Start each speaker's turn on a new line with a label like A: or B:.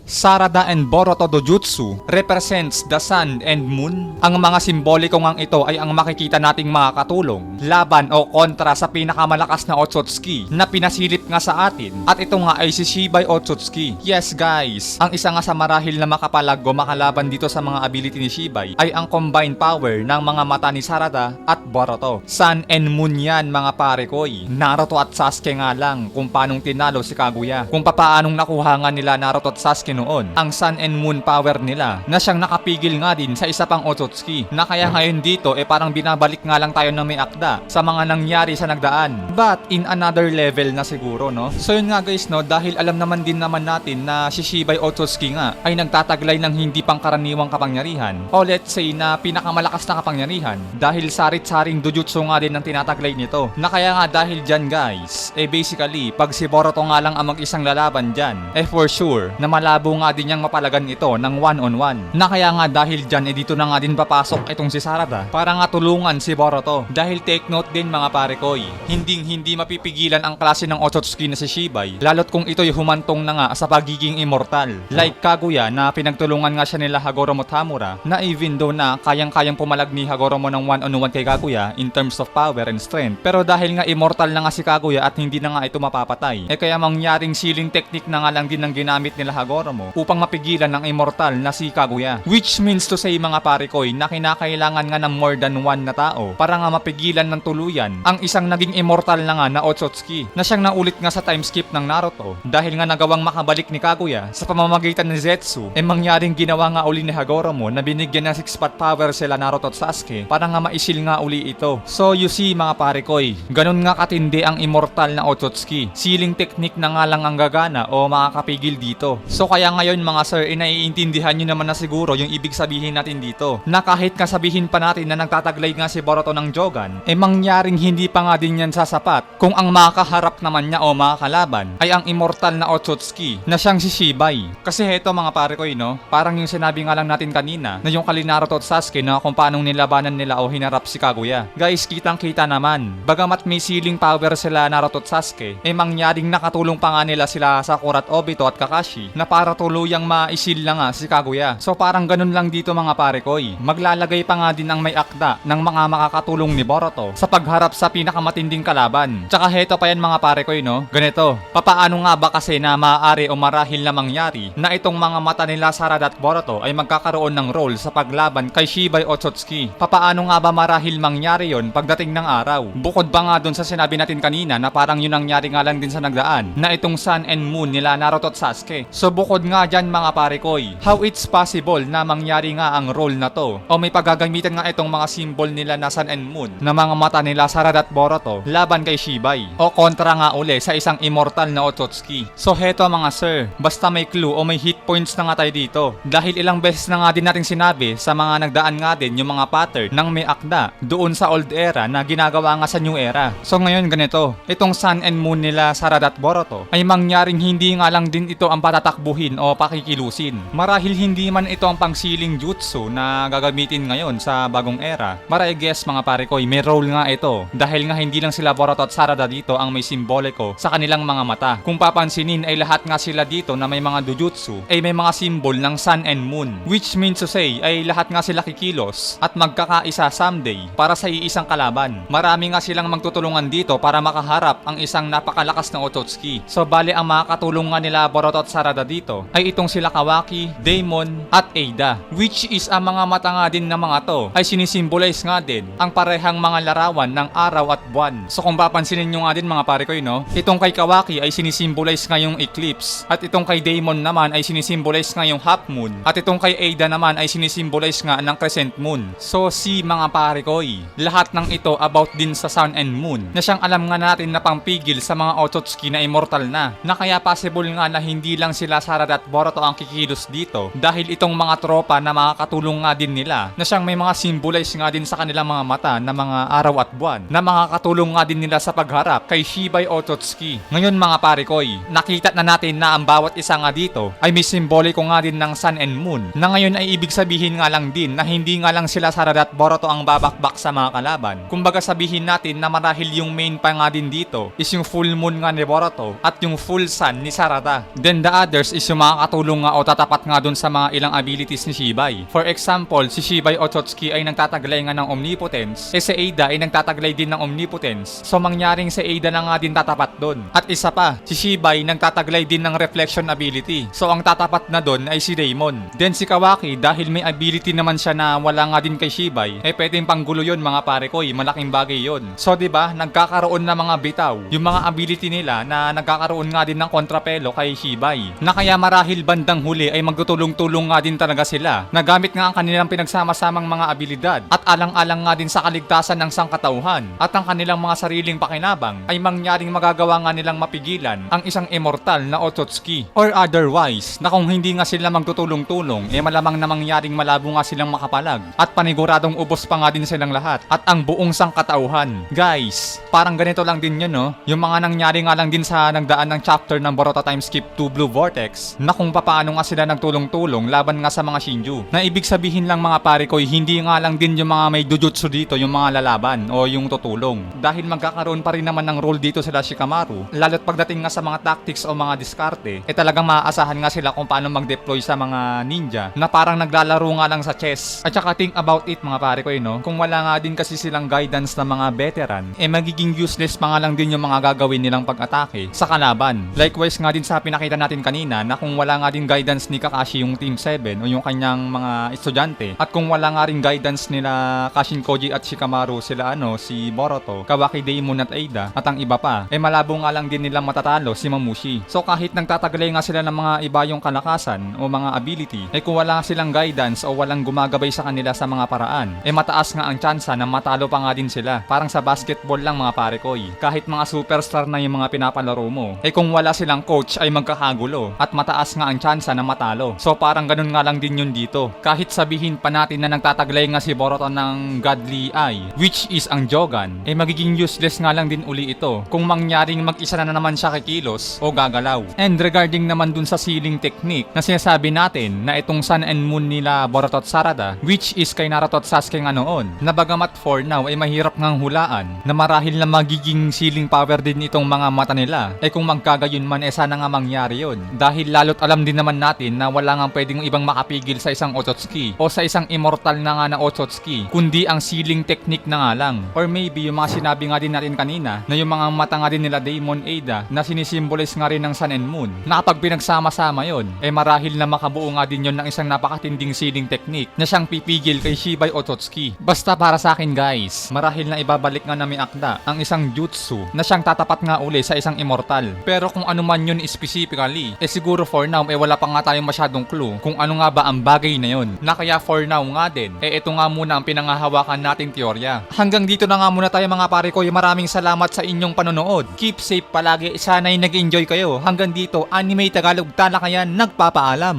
A: Sarada and Boruto Dojutsu represents the sun and moon. Ang mga simboliko ngang ito ay ang makikita nating makakatulong laban o kontra sa pinakamalakas na Otsutsuki na pinasilip nga sa atin, at ito nga ay si Shibai Otsutsuki. Yes guys, ang isa nga sa marahil na makapalag o makalaban dito sa mga ability ni Shibai ay ang combined power ng mga mata ni Sarada at Boruto. Sun and moon yan mga pare koy. Naruto at Sasuke nga lang kung paanong tinalo si Kaguya, kung paanong nakuha nga nila Naruto at Sasuke noon ang sun and moon power nila, na siyang nakapigil nga din sa isa pang Otsutsuki, na kaya ngayon dito parang binabalik nga lang tayo ng may akda sa mga nangyari sa nagdaan, but in another level na siguro, no? So yun nga guys, no, dahil alam naman din naman natin na si Shibai Otsutsuki nga ay nagtataglay ng hindi pangkaraniwang kapangyarihan, o let's say na pinakamalakas na kapangyarihan, dahil sarit-saring dojutsu nga din ang tinataglay nito, na kaya nga dahil dyan guys, basically pag si Boruto nga lang ang mag-isang lalaban dyan, for sure na malabo nga din niyang mapalagan ito ng one-on-one. Na kaya nga dahil dyan dito na nga din papasok itong si Sarada para nga tulungan si Boruto. Dahil take note din mga pare koy, hindi mapipigilan ang klase ng Otsutsuki na si Shibai, lalot kung ito'y humantong na nga sa pagiging immortal. Like Kaguya na pinagtulungan nga siya nila Hagoromo Tamura, na even though na kayang-kayang pumalag ni Hagoromo ng one-on-one kay Kaguya in terms of power and strength, pero dahil nga immortal na nga si Kaguya at hindi na nga ito mapapatay, kaya mangyaring sealing technique na nga lang din ang ginamit nila Hagoromo upang mapigilan ng immortal na si Kaguya. Which means to say mga pare koy na kinakailangan nga ng more than one na tao para nga mapigilan ng tuluyan ang isang naging immortal na nga na Otsutsuki, na siyang naulit nga sa time skip ng Naruto dahil nga nagawang makabalik ni Kaguya sa pamamagitan ni Zetsu, mangyaring ginawa nga uli ni Hagoromo na binigyan ng 6-part power sila Naruto at Sasuke para nga maisil nga uli ito. So you see mga pare koy, ganun nga katindi ang immortal na Otsutsuki. Sealing technique na nga lang ang gagana o makakapigil dito. So kaya ngayon mga sir, naiintindihan nyo naman na siguro yung ibig sabihin natin dito, na kahit kasabihin pa natin na nagtataglay nga si Boruto ng Jogan, mangyaring hindi pa nga din yan sasapat kung ang makaharap naman niya o makakalaban ay ang immortal na Otsutsuki na siyang si Shibai. Kasi heto mga pare ko no, parang yung sinabi nga lang natin kanina na yung kali Naruto at Sasuke na kung paanong nilabanan nila o hinarap si Kaguya. Guys, kitang kita naman, bagamat may sealing power sila Naruto at Sasuke, mangyaring nakatulong pa nga nila sila Sakura at Obito at Kakashi na para tuluyang maisil lang nga si Kaguya. So parang ganun lang dito mga pare koy, maglalagay pa nga din ang may akda ng mga makakatulong ni Boruto sa pagharap sa pinakamatinding kalaban. Tsaka heto pa yan mga pare koy no, ganito, papaano nga ba kasi na maaari o marahil na mangyari na itong mga mata nila Sarada at Boruto ay magkakaroon ng role sa paglaban kay Shibai Otsutsuki? Papaano nga ba marahil mangyari yon pagdating ng araw? Bukod pa nga dun sa sinabi natin kanina na parang yun nangyari nga lang din sa nagdaan na itong Sun and Moon nila Naruto at Sasuke. So bukod nga dyan mga pare koy, how it's possible na mangyari nga ang role na to o may paggagamitan nga itong mga symbol nila na Sun and Moon na mga mata nila Sarada at Boruto laban kay Shibai o kontra nga uli sa isang immortal na Otsutsuki? So heto mga sir, basta may clue o may hit points na nga tayo dito, dahil ilang beses na nga din natin sinabi sa mga nagdaan nga din yung mga pattern ng may akda doon sa old era na ginagawa nga sa new era. So ngayon ganito, itong Sun and Moon nila Sarada at Boruto ay mangyaring hindi nga lang din ito ang patatakbuhin o pakikilusin. Marahil hindi man ito ang pangsiling jutsu na gagamitin ngayon sa bagong era. Mara guess mga pare koy, may role nga ito dahil nga hindi lang sila Boruto at Sarada dito ang may simboliko sa kanilang mga mata. Kung papansinin ay lahat nga sila dito na may mga dojutsu ay may mga symbol ng Sun and Moon, which means to say ay lahat nga sila kikilos at magkakaisa someday para sa iisang kalaban. Marami nga silang magtutulungan dito para makaharap ang isang napakalakas na Otsutsuki. So bali ang makakatulong nga nila Boruto at Sarada dito ay itong sila Kawaki, Daemon at Ada, which is ang mga mata nga din na mga to ay sinisimbolize nga din ang parehang mga larawan ng araw at buwan. So kung papansinin nyo nga din mga pare ko no, itong kay Kawaki ay sinisimbolize nga yung eclipse, at itong kay Daemon naman ay sinisimbolize nga yung half moon, at itong kay Ada naman ay sinisimbolize nga ng crescent moon. So si mga pare koy, lahat ng ito about din sa Sun and Moon na siyang alam nga natin na pangpigil sa mga Otsutsuki na immortal na kaya possible nga na hindi lang sila Sarada at Boruto ang kikilos dito, dahil itong mga tropa na makakatulong nga din nila na siyang may mga symbolize nga din sa kanilang mga mata na mga araw at buwan na makakatulong nga din nila sa pagharap kay Shibai Otsutsuki. Ngayon mga pare koy, nakita na natin na ang bawat isa nga dito ay may simboliko nga din ng Sun and Moon, na ngayon ay ibig sabihin nga lang din na hindi nga lang sila Sarada at Boruto ang babakbak sa mga kalaban. Kumbaga sabihin natin na marahil yung main pa nga din dito is yung full moon nga ni Boruto at yung full sun ni Sarada. Then the others is yung yung makakatulong nga o tatapat nga dun sa mga ilang abilities ni Shibai. For example, si Shibai Otsutsuki ay nagtataglay nga ng Omnipotence, si Ada ay nagtataglay din ng Omnipotence. So mangyaring si Ada na nga din tatapat dun. At isa pa, si Shibai nagtataglay din ng Reflection ability. So ang tatapat na dun ay si Daemon. Then si Kawaki, dahil may ability naman siya na wala nga din kay Shibai, pwedeng panggulo yun mga pare ko, malaking bagay yun. So 'di ba, nagkakaroon na mga bitaw yung mga ability nila na nagkakaroon nga din ng kontrapelo kay Shibai. Na kaya marahil bandang huli ay magtutulong-tulong nga din talaga sila. Nagamit nga ang kanilang pinagsama-samang mga abilidad at alang-alang nga din sa kaligtasan ng sangkatauhan at ang kanilang mga sariling pakinabang ay mangyaring magagawa nga nilang mapigilan ang isang immortal na Otsutsuki. Or otherwise, na kung hindi nga sila magtutulong-tulong, malamang na mangyaring malabo nga silang makapalag at paniguradong ubos pa nga din silang lahat at ang buong sangkatauhan. Guys, parang ganito lang din yun, no? Yung mga nangyari nga lang din sa nagdaan ng chapter ng Boruto Time Skip 2 Blue Vortex na kung papaano nga sila nagtulong-tulong laban nga sa mga Shinju. Na ibig sabihin lang mga pare ko, hindi nga lang din yung mga may jujutsu dito yung mga lalaban o yung tutulong. Dahil magkakaroon pa rin naman ng role dito sila Shikamaru, lalo't pagdating nga sa mga tactics o mga diskarte, talagang maaasahan nga sila kung paano mag-deploy sa mga ninja na parang naglalaro nga lang sa chess. At saka think about it mga pare ko, no? Kung wala nga din kasi silang guidance ng mga veteran, magiging useless pa nga lang din yung mga gagawin nilang pag-atake sa kalaban. Likewise nga din sa pinakita natin kanina na kung wala nga din guidance ni Kakashi yung Team 7 o yung kanyang mga estudyante, at kung wala nga rin guidance nila Kashin Koji at Shikamaru, sila si Boruto, Kawaki, Daemon at Ada at ang iba pa, malabo nga lang din nilang matatalo si Mamushi. So kahit nagtataglay nga sila ng mga iba yung kalakasan o mga ability, kung wala silang guidance o walang gumagabay sa kanila sa mga paraan, mataas nga ang tsansa na matalo pa nga din sila. Parang sa basketball lang mga pare ko, kahit mga superstar na yung mga pinapalaro mo, kung wala silang coach ay magkakagulo at mataas nga ang tsansa na matalo. So parang ganun nga lang din yun dito. Kahit sabihin pa natin na nagtataglay nga si Boruto ng Godly Eye, which is ang Jogan, magiging useless nga lang din uli ito kung mangyaring mag-isa na naman siya kikilos o gagalaw. And regarding naman dun sa sealing technique na sinasabi natin na itong Sun and Moon nila Boruto at Sarada, which is kay Naruto at Sasuke nga noon, na bagamat for now ay mahirap ngang hulaan na marahil na magiging sealing power din itong mga mata nila, kung magkagayon man sana nga mangyari yun. Dahil lalo't alam din naman natin na wala nga pwedeng ibang makapigil sa isang Otsutsuki o sa isang immortal na nga na Otsutsuki, kundi ang sealing technique na nga lang. Or maybe yung mga sinabi nga din natin kanina na yung mga mata nga din nila Daemon, Ada na sinisimbolize nga rin ng Sun and Moon, na kapag pinagsama-sama yun, marahil na makabuo nga din yun ng isang napakatinding sealing technique na siyang pipigil kay Shibai Otsutsuki. Basta para sa akin guys, marahil na ibabalik nga na may akda ang isang jutsu na siyang tatapat nga uli sa isang immortal. Pero kung ano man yun specifically, siguro for now wala pa nga tayong masyadong clue kung ano nga ba ang bagay na yun. Na kaya for now nga din, ito nga muna ang pinangahawakan nating teorya. Hanggang dito na nga muna tayo mga pare ko. Maraming salamat sa inyong panonood. Keep safe palagi. Sana'y nag-enjoy kayo. Hanggang dito, Anime Tagalog Talakayan nagpapaalam.